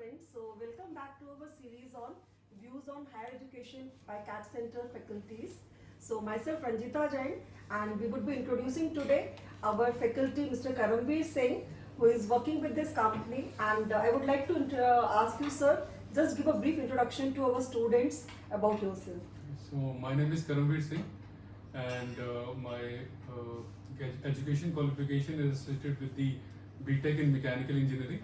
friends. So welcome back to our series on views on higher education by CAT Center faculties. So myself Ranjita Jain, and we would be introducing today our faculty Mr. Karamveer Singh, who is working with this company. And I would like to ask you, sir, just give a brief introduction to our students about yourself. So my name is Karamveer Singh, and my education qualification is associated with the BTech in Mechanical Engineering,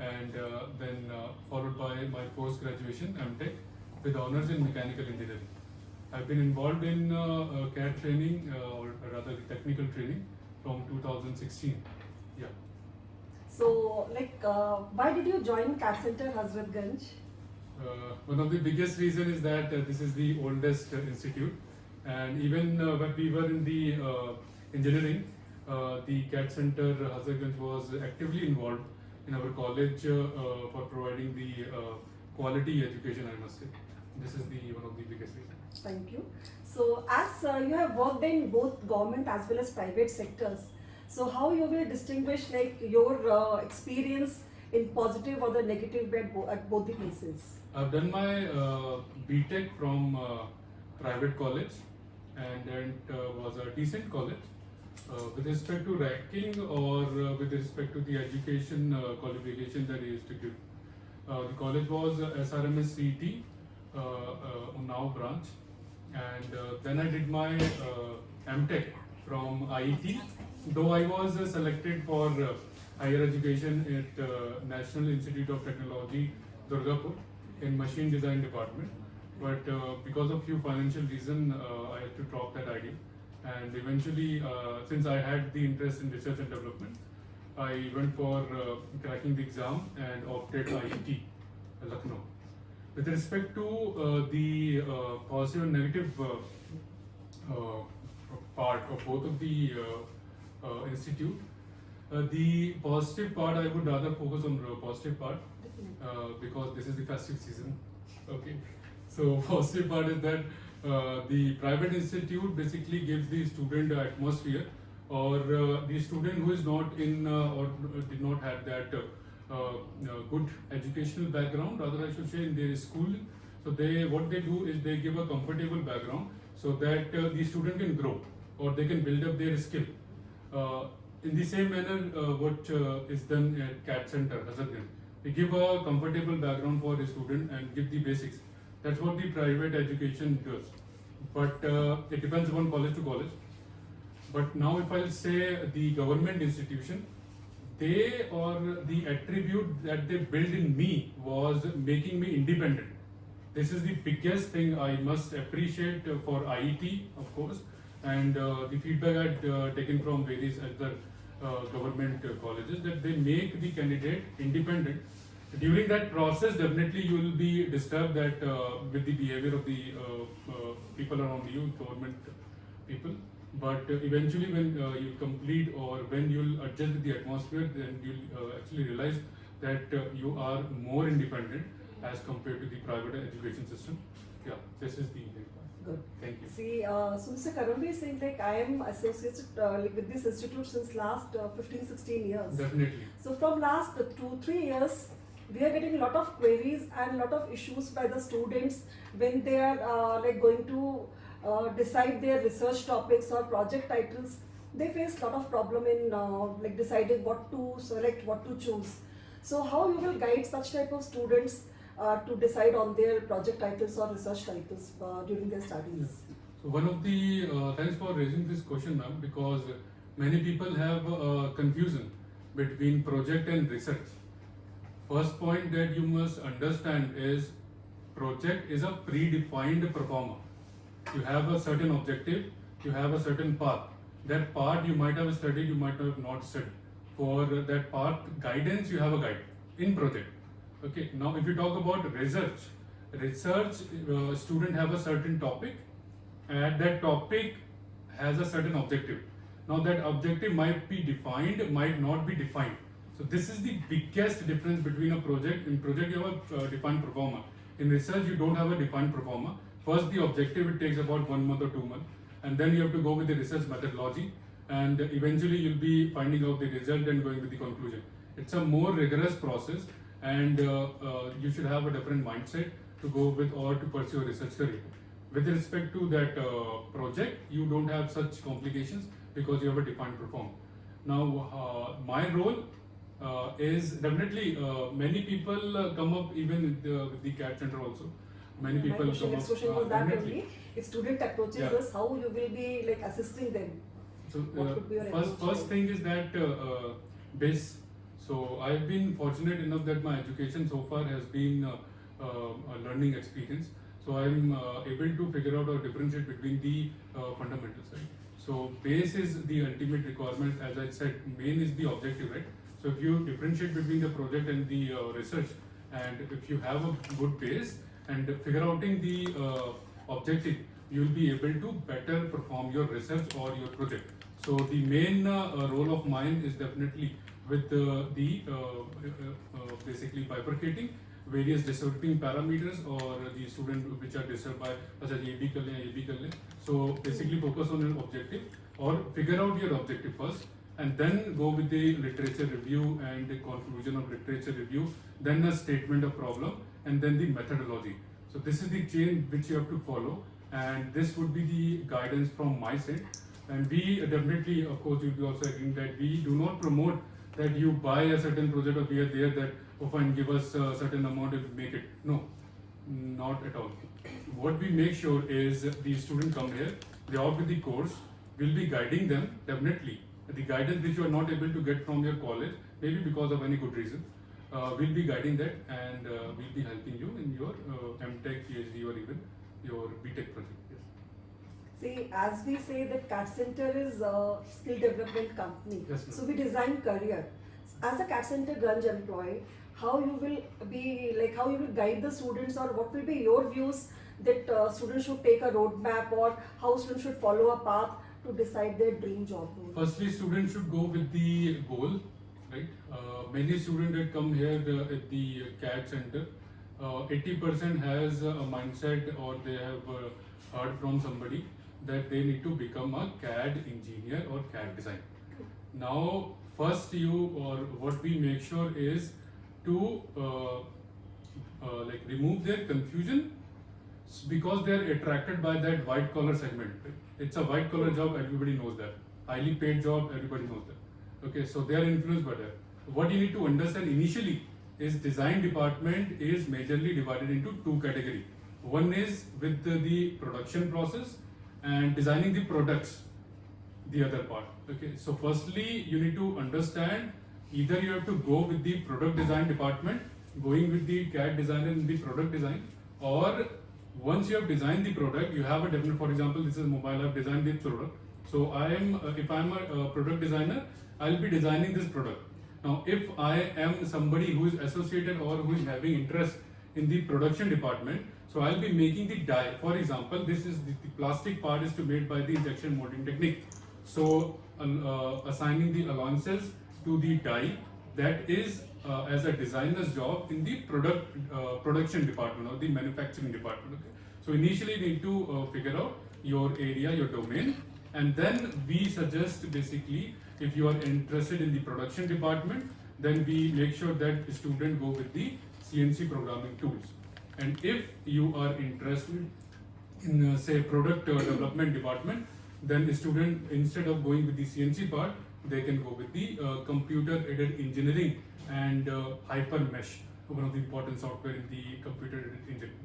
and then followed by my post graduation MTech with honors in Mechanical Engineering. I've been involved in CAD training, or rather technical training, from 2016. Yeah. So, why did you join CAT Center Hazratganj? One of the biggest reason is that this is the oldest institute, and even when we were in the engineering, the CAT Center Hazratganj was actively involved in our college for providing the quality education, I must say. This is the one of the biggest reasons. Thank you. So, as you have worked in both government as well as private sectors, so how you will distinguish your experience in positive or the negative at both the places? I've done my BTech from private college, and it was a decent college. With respect to ranking or with respect to the education qualification that I used to give, the college was SRMS CET, Unnao branch, and then I did my MTech from IET, though I was selected for higher education at National Institute of Technology, Durgapur, in machine design department, but because of few financial reasons, I had to drop that idea. And eventually, since I had the interest in research and development, I went for cracking the exam and opted IIT, Lucknow. With respect to the positive and negative part of both of the institute, the positive part, I would rather focus on the positive part because this is the festive season. Okay, so positive part is that the private institute basically gives the student the atmosphere, or the student who is not in or did not have that good educational background, rather I should say, in their school. So what they do is they give a comfortable background so that the student can grow or they can build up their skill. In the same manner, what is done at CAT Center, Hazratganj, we give a comfortable background for the student and give the basics. That's what the private education does, but it depends upon college to college. But now if I'll say the government institution, they or the attribute that they built in me was making me independent. This is the biggest thing I must appreciate for IET, of course, and the feedback I'd taken from various other government colleges, that they make the candidate independent. During that process, definitely you will be disturbed that with the behavior of the people around you, government people. But eventually, when you complete or when you'll adjust with the atmosphere, then you'll actually realize that you are more independent as compared to the private education system. Yeah, this is the Good. Thank you. See, so Mr. Karamveer Singh, I am associated with this institute since last 15-16 years. Definitely. So from last 2-3 years, we are getting a lot of queries and a lot of issues by the students when they are going to decide their research topics or project titles. They face a lot of problem in deciding what to select, what to choose. So how you will guide such type of students to decide on their project titles or research titles during their studies? So one of the thanks for raising this question, ma'am, because many people have confusion between project and research. First point that you must understand is project is a predefined performer. You have a certain objective, you have a certain path. That path you might have studied, you might have not studied. For that path guidance, you have a guide in project. Okay. Now, if you talk about research, student have a certain topic, and that topic has a certain objective. Now, that objective might be defined, might not be defined. So this is the biggest difference between a project. In project, you have a defined performer. In research, you don't have a defined performer. First, the objective, it takes about 1 month or 2 months, and then you have to go with the research methodology, and eventually you'll be finding out the result and going with the conclusion. It's a more rigorous process, and you should have a different mindset to go with or to pursue a research career. With respect to that project, you don't have such complications because you have a defined perform. Now, my role is definitely many people come up even with the CAD center also. Many people My question, come next up. question was that Definitely. only. If student approaches Yeah. us, how you will be like assisting them? So What would be your first approach? thing is that base. So I've been fortunate enough that my education so far has been a learning experience. So I'm able to figure out or differentiate between the fundamentals, right? So base is the ultimate requirement. As I said, main is the objective, right? So if you differentiate between the project and the research, and if you have a good base and figure outing the objective, you'll be able to better perform your research or your project. So the main role of mine is definitely with basically bifurcating various disturbing parameters or the student which are disturbed by अच्छा ये भी कर लें ये भी कर लें. So basically focus on an objective or figure out your objective first and then go with the literature review and the conclusion of literature review, then a statement of problem and then the methodology. So this is the chain which you have to follow, and this would be the guidance from my side. And we definitely, of course, you'll be also agreeing that we do not promote that you buy a certain project or we are there that, oh fine, give us a certain amount and make it. No, not at all. What we make sure is the student come here, they opt with the course, we'll be guiding them definitely. The guidance which you are not able to get from your college, maybe because of any good reason, we'll be guiding that and we'll be helping you in your MTech, PhD or even your BTech project. Yes. See, as we say that CAD Center is a skill development company. Yes, ma'am. So we design career. As a CAD Center Grunge employee, how you will be like how you will guide the students or what will be your views that students should take a roadmap or how students should follow a path to decide their dream job role? Firstly, students should go with the goal, right? Many students that come here at the CAD center, 80% has a mindset or they have heard from somebody that they need to become a CAD engineer or CAD designer. Now, first what we make sure is to like remove their confusion because they are attracted by that white collar segment. It's a white collar job, everybody knows that. Highly paid job, everybody knows that. Okay, so they are influenced by that. What you need to understand initially is design department is majorly divided into two categories. One is with the production process and designing the products, the other part. Okay, so firstly you need to understand either you have to go with the product design department, going with the CAD designer in the product design, or once you have designed the product, you have a different, for example, this is mobile, I've designed this product. So if I'm a product designer, I'll be designing this product. Now, if I am somebody who is associated or who is having interest in the production department, so I'll be making the die. For example, this is the plastic part is to made by the injection molding technique. So assigning the allowances to the die, that is as a designer's job in the production department or the manufacturing department. Okay? So initially you need to figure out your area, your domain, and then we suggest basically if you are interested in the production department, then we make sure that the student go with the CNC programming tools. And if you are interested in say product development department, then the student, instead of going with the CNC part, they can go with the computer aided engineering and HyperMesh, one of the important software in the computer aided engineering.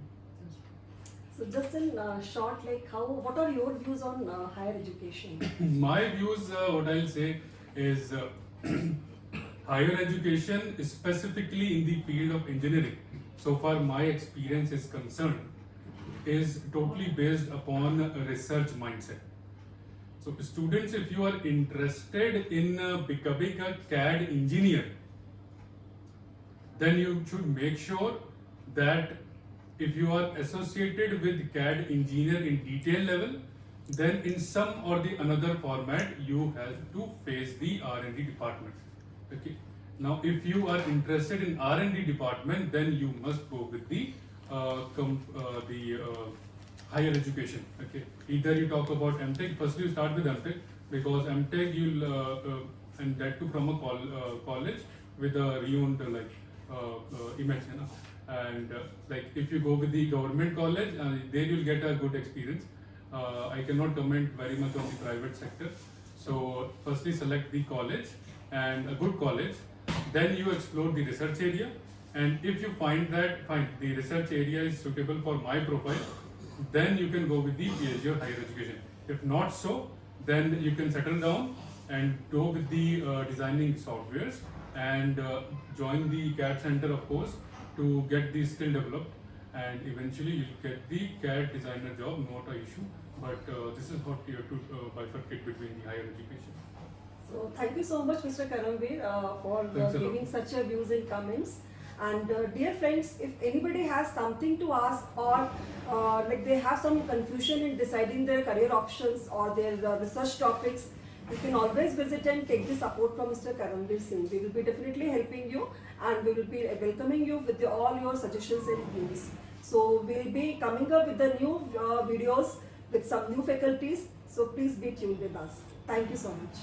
So just in short, like what are your views on higher education? My views, what I'll say is higher education, specifically in the field of engineering, so far my experience is concerned, is totally based upon a research mindset. So students, if you are interested in becoming a CAD engineer, then you should make sure that if you are associated with CAD engineer in detail level, then in some or the another format you have to face the R&D department. Okay. Now, if you are interested in R&D department, then you must go with the higher education. Okay. Either you talk about MTech. Firstly, you start with MTech because MTech you'll and that too from a college with a renowned like image, you know. And like if you go with the government college, there you'll get a good experience. I cannot comment very much on the private sector. So firstly select the college, and a good college. Then you explore the research area, and if you find that the research area is suitable for my profile, then you can go with the PhD or higher education. If not so, then you can settle down and go with the designing softwares, and join the CAD center, of course, to get the skill developed, and eventually you'll get the CAD designer job, not an issue. But this is what you have to bifurcate between the higher education. So thank you so much, Mr. Karamveer, for Thanks a lot. giving such a views and comments. And dear friends, if anybody has something to ask, or like they have some confusion in deciding their career options or their research topics, you can always visit and take the support from Mr. Karamveer Singh. We will be definitely helping you, and we will be welcoming you with all your suggestions and views. So we will be coming up with the new videos with some new faculties. So please be tuned with us. Thank you so much.